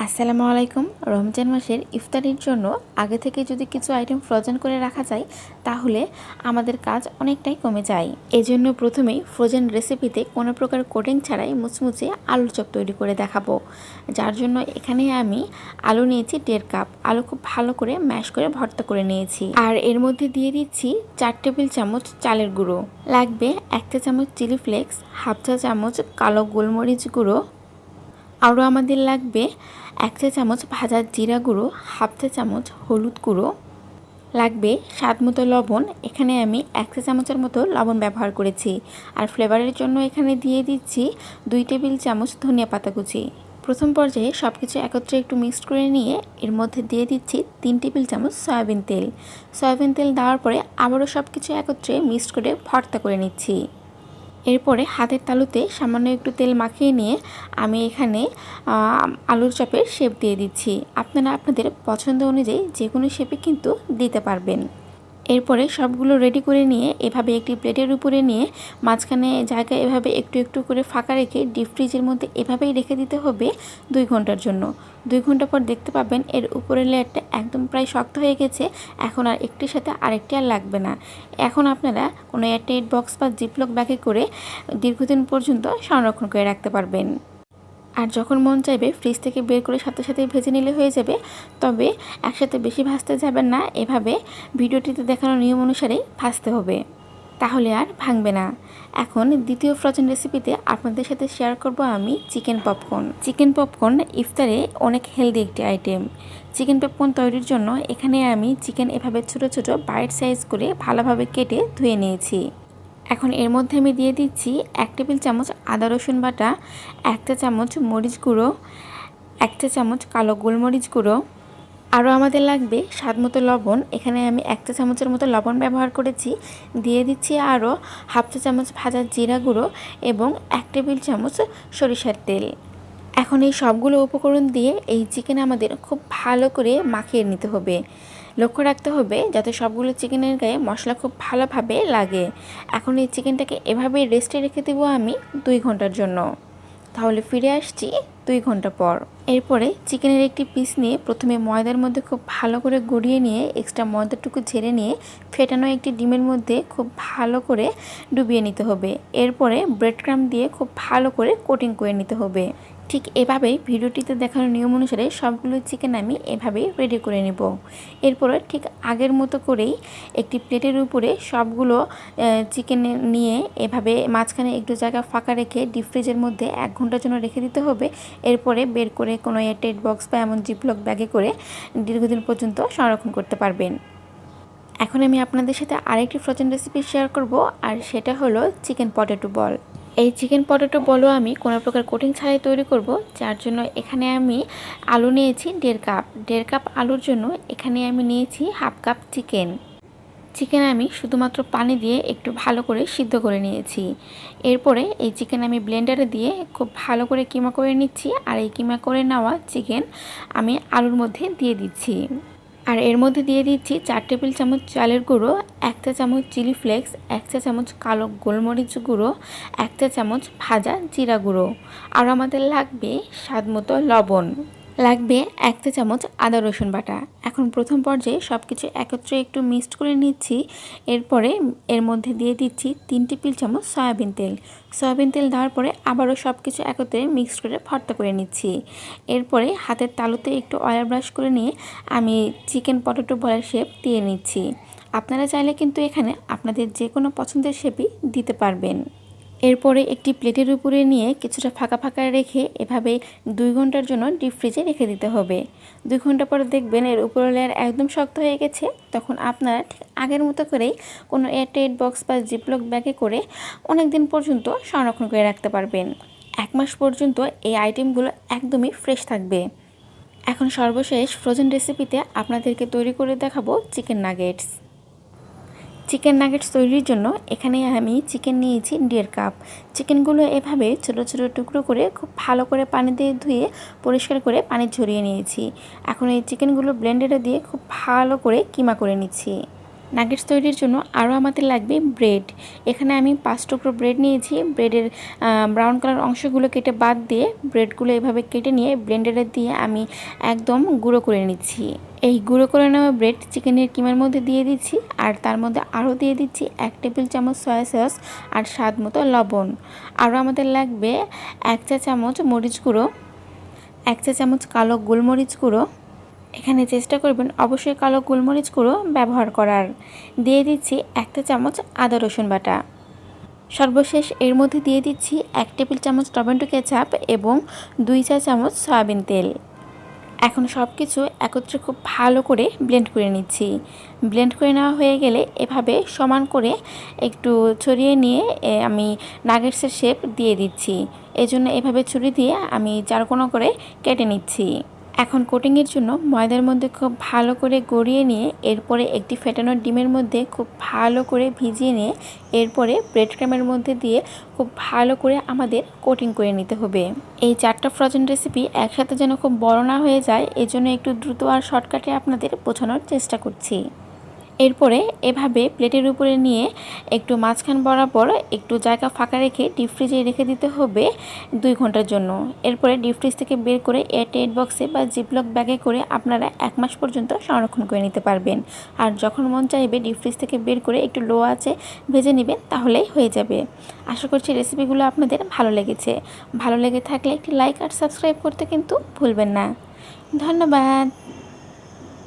আসসালামু আলাইকুম। রমজান মাসের ইফতারির জন্য আগে থেকে যদি কিছু আইটেম ফ্রোজেন করে রাখা যায় তাহলে আমাদের কাজ অনেকটাই কমে যায়। এজন্য প্রথমেই ফ্রোজেন রেসিপিতে কোনো প্রকার কোটিং ছাড়াই মুচমুচে আলুর চপ তৈরি করে দেখাবো। যার জন্য এখানে আমি আলু নিয়েছি 1.5 কাপ। আলু খুব ভালো করে ম্যাশ করে ভর্তা করে নিয়েছি। আর এর মধ্যে দিয়ে দিচ্ছি 4 টেবিল চামচ চালের গুঁড়ো, লাগবে 1 চা চামচ চিলি ফ্লেক্স, হাফ চা চামচ কালো গোলমরিচ গুঁড়ো, আরও আমাদের লাগবে 1 চা চামচ ভাজা জিরা গুঁড়ো, হাফ চা চামচ হলুদ গুঁড়ো, লাগবে স্বাদ মতো লবণ। এখানে আমি 1 চা চামচের মতো লবণ ব্যবহার করেছি। আর ফ্লেভারের জন্য এখানে দিয়ে দিচ্ছি 2 টেবিল চামচ ধনিয়া পাতা কুচি। প্রথম পর্যায়ে সব কিছু একত্রে একটু মিক্সড করে নিয়ে এর মধ্যে দিয়ে দিচ্ছি 3 টেবিল চামচ সয়াবিন তেল। সয়াবিন তেল দেওয়ার পরে আবারও সব কিছু একত্রে মিক্সড করে ভর্তা করে নিচ্ছি। এরপরে হাতের তালুতে সামান্য একটু তেল মাখিয়ে নিয়ে আমি এখানে আলুর চপের শেপ দিয়ে দিচ্ছি। আপনারা আপনাদের পছন্দ অনুযায়ী যে কোনো শেপে কিন্তু দিতে পারবেন। এরপরে সবগুলো রেডি করে নিয়ে এভাবে একটি প্লেটের উপরে নিয়ে মাঝখানে জায়গা এভাবে একটু একটু করে ফাঁকা রেখে ডিপ ফ্রিজের মধ্যে এভাবেই রেখে দিতে হবে 2 ঘন্টার জন্য। 2 ঘন্টা পর দেখতে পাবেন এর উপরের লেয়ারটা একদম প্রায় শক্ত হয়ে গেছে। এখন আর একটির সাথে আরেকটি আর লাগবে না। এখন আপনারা কোনো এয়ারটাইট বক্স বা জিপলক ব্যাগে করে দীর্ঘদিন পর্যন্ত সংরক্ষণ করে রাখতে পারবেন। আর যখন মন চাইবে ফ্রিজ থেকে বের করে সাথে সাথেই ভেজে নিলে হয়ে যাবে। তবে একসাথে বেশি ভাজতে যাবেন না, এভাবে ভিডিওটিতে দেখানো নিয়ম অনুসারেই ভাজতে হবে, তাহলে আর ভাঙবে না। এখন দ্বিতীয় ফ্রোজেন রেসিপিতে আপনাদের সাথে শেয়ার করব আমি চিকেন পপকর্ন। চিকেন পপকর্ন ইফতারে অনেক হেলদি একটি আইটেম। চিকেন পপকর্ন তৈরির জন্য এখানে আমি চিকেন এভাবে ছোট ছোট বাইট সাইজ করে ভালোভাবে কেটে ধুয়ে নিয়েছি। এখন এর মধ্যে আমি দিয়ে দিচ্ছি 1 টেবিল চামচ আদা রসুন বাটা, 1 চা চামচ মরিচ গুঁড়ো, 1 চা চামচ কালো গোলমরিচ গুঁড়ো, আরও আমাদের লাগবে স্বাদ মতো লবণ। এখানে আমি 1 চা চামচের মতো লবণ ব্যবহার করেছি। দিয়ে দিচ্ছি আরও হাফ চা চামচ ভাজা জিরা গুঁড়ো এবং 1 টেবিল চামচ সরিষার তেল। এখন এই সবগুলো উপকরণ দিয়ে এই চিকেন আমাদের খুব ভালো করে মাখিয়ে নিতে হবে। লক্ষ্য রাখতে হবে যাতে সবগুলো চিকেনের গায়ে মশলা খুব ভালোভাবে লাগে। এখন এই চিকেনটাকে এভাবেই রেস্টে রেখে দেবো আমি 2 ঘন্টার জন্য। তাহলে ফিরে আসছি 2 ঘন্টা পর। এরপরে চিকেনের একটি পিস নিয়ে প্রথমে ময়দার মধ্যে খুব ভালো করে গড়িয়ে নিয়ে এক্সট্রা ময়দাটুকু ঝেড়ে নিয়ে ফেটানো একটি ডিমের মধ্যে খুব ভালো করে ডুবিয়ে নিতে হবে। এরপরে ব্রেড ক্রাম্ব দিয়ে খুব ভালো করে কোটিং করে নিতে হবে। ঠিক এভাবেই ভিডিওটিতে দেখানো নিয়ম অনুসারে সবগুলো চিকেন আমি এভাবেই রেডি করে নেব। এরপরে ঠিক আগের মতো করেই একটি প্লেটের উপরে সবগুলো চিকেন নিয়ে এভাবে মাঝখানে একটু জায়গা ফাঁকা রেখে ডিপ ফ্রিজের মধ্যে 1 ঘন্টার জন্য রেখে দিতে হবে। এরপরে বের করে কোনো এয়ারটাইট বক্স বা এমন জিপলক ব্যাগে করে দীর্ঘদিন পর্যন্ত সংরক্ষণ করতে পারবেন। এখন আমি আপনাদের সাথে আরেকটি ফ্রোজেন রেসিপি শেয়ার করব, আর সেটা হলো চিকেন পটেটো বল। এই চিকেন পটেটো বলও আমি কোনো প্রকার কোটিং ছাড়াই তৈরি করব। যার জন্য এখানে আমি আলু নিয়েছি 1.5 কাপ। 1.5 কাপ আলুর জন্য এখানে আমি নিয়েছি হাফ কাপ চিকেন। চিকেন আমি শুধুমাত্র পানি দিয়ে একটু ভালো করে সিদ্ধ করে নিয়েছি। এরপরে এই চিকেন আমি ব্লেন্ডারে দিয়ে খুব ভালো করে কিমা করে নিচ্ছি। আর এই কিমা করে নেওয়া চিকেন আমি আলুর মধ্যে দিয়ে দিচ্ছি। আর এর মধ্যে দিয়ে দিচ্ছি 4 টেবিল চামচ চালের গুঁড়ো, 1 চা চামচ চিলি ফ্লেক্স, 1 চা চামচ কালো গোলমরিচ গুঁড়ো, 1 চা চামচ ভাজা জিরা গুঁড়ো। আর আমাদের লাগবে স্বাদ মতো লবণ, লাগবে 1 চা চামচ আদা রসুন বাটা। এখন প্রথম পর্যায়ে সব কিছু একত্রে একটু মিক্সড করে নিচ্ছি। এরপরে এর মধ্যে দিয়ে দিচ্ছি 3 টেবিল চামচ সয়াবিন তেল। সয়াবিন তেল দেওয়ার পরে আবারও সব কিছু একত্রে মিক্সড করে ভর্তা করে নিচ্ছি। এরপরে হাতের তালুতে একটু অয়েল ব্রাশ করে নিয়ে আমি চিকেন পটেটো বলের শেপ দিয়ে নিচ্ছি। আপনারা চাইলে কিন্তু এখানে আপনাদের যে কোনো পছন্দের শেপই দিতে পারবেন। এরপরে একটি প্লেটের উপরে নিয়ে কিছুটা ফাঁকা ফাঁকা রেখে এভাবে 2 ঘন্টার জন্য ডিপ ফ্রিজে রেখে দিতে হবে। 2 ঘন্টা পরে দেখবেন এর উপরের লেয়ার একদম শক্ত হয়ে গেছে। তখন আপনারা ঠিক আগের মতো করেই কোনো এয়ারটাইট বক্স বা জিপলক ব্যাগে করে অনেক দিন পর্যন্ত সংরক্ষণ করে রাখতে পারবেন। 1 মাস পর্যন্ত এই আইটেমগুলো একদমই ফ্রেশ থাকবে। এখন সর্বশেষ ফ্রোজেন রেসিপিতে আপনাদেরকে তৈরি করে দেখাবো চিকেন নাগেটস। চিকেন নাগেটস তৈরির জন্য এখানে আমি চিকেন নিয়েছি 1.5 কাপ। চিকেনগুলো এভাবে ছোট ছোট টুকরো করে খুব ভালো করে পানি দিয়ে ধুয়ে পরিষ্কার করে পানি ঝরিয়ে নিয়েছি। এখন এই চিকেনগুলো ব্লেন্ডারে দিয়ে খুব ভালো করে কিমা করে নিচ্ছি। নাগেটস তৈরির জন্য আরও আমাদের লাগবে ব্রেড। এখানে আমি 5 টুকরো ব্রেড নিয়েছি। ব্রেডের ব্রাউন কালার অংশগুলো কেটে বাদ দিয়ে ব্রেডগুলো এভাবে কেটে নিয়ে ব্লেন্ডারে দিয়ে আমি একদম গুঁড়ো করে নিচ্ছি। এই গুঁড়ো করে নেওয়া ব্রেড চিকেনের কিমার মধ্যে দিয়ে দিচ্ছি, আর তার মধ্যে আরও দিয়ে দিচ্ছি 1 টেবিল চামচ সয়া সস আর স্বাদ মতো লবণ। আরও আমাদের লাগবে 1 চা চামচ মরিচ গুঁড়ো, 1 চা চামচ কালো গোলমরিচ গুঁড়ো। এখানে চেষ্টা করবেন অবশ্যই কালো গোলমরিচ গুঁড়ো ব্যবহার করার। দিয়ে দিচ্ছি 1 চা চামচ আদা রসুন বাটা। সর্বশেষ এর মধ্যে দিয়ে দিচ্ছি 1 টেবিল চামচ টমেটো কেচাপ এবং 2 চা চামচ সয়াবিন তেল। এখন সব কিছু একত্রে খুব ভালো করে ব্লেন্ড করে নিচ্ছি। ব্লেন্ড করে নেওয়া হয়ে গেলে এভাবে সমান করে একটু ছড়িয়ে নিয়ে আমি নাগেটসের শেপ দিয়ে দিচ্ছি। এজন্য এভাবে ছুরি দিয়ে আমি চারকোনা করে কেটে নিচ্ছি। এখন কোটিংয়ের জন্য ময়দার মধ্যে খুব ভালো করে গড়িয়ে নিয়ে এরপরে একটি ফেটানো ডিমের মধ্যে খুব ভালো করে ভিজিয়ে নিয়ে এরপরে ব্রেড ক্রামের মধ্যে দিয়ে খুব ভালো করে আমাদের কোটিং করে নিতে হবে। এই 4টা ফ্রোজেন রেসিপি একসাথে যেন খুব বড় না হয়ে যায়, এজন্য একটু দ্রুত আর শর্টকাটে আপনাদের বোঝানোর চেষ্টা করছি। এরপরে এভাবে প্লেটের উপরে নিয়ে একটু মাঝখান বরাবর একটু জায়গা ফাঁকা রেখে ডিপ ফ্রিজে রেখে দিতে হবে 2 ঘন্টার জন্য। এরপরে ডিপ ফ্রিজ থেকে বের করে এয়ারটাইট বক্সে বা জিপলক ব্যাগে করে আপনারা 1 মাস পর্যন্ত সংরক্ষণ করে নিতে পারবেন। আর যখন মন চাইবে ডিপ ফ্রিজ থেকে বের করে একটু লো আঁচে ভেজে নেবেন, তাহলেই হয়ে যাবে। আশা করছি রেসিপিগুলো আপনাদের ভালো লেগেছে। ভালো লেগে থাকলে একটি লাইক আর সাবস্ক্রাইব করতে কিন্তু ভুলবেন না। ধন্যবাদ।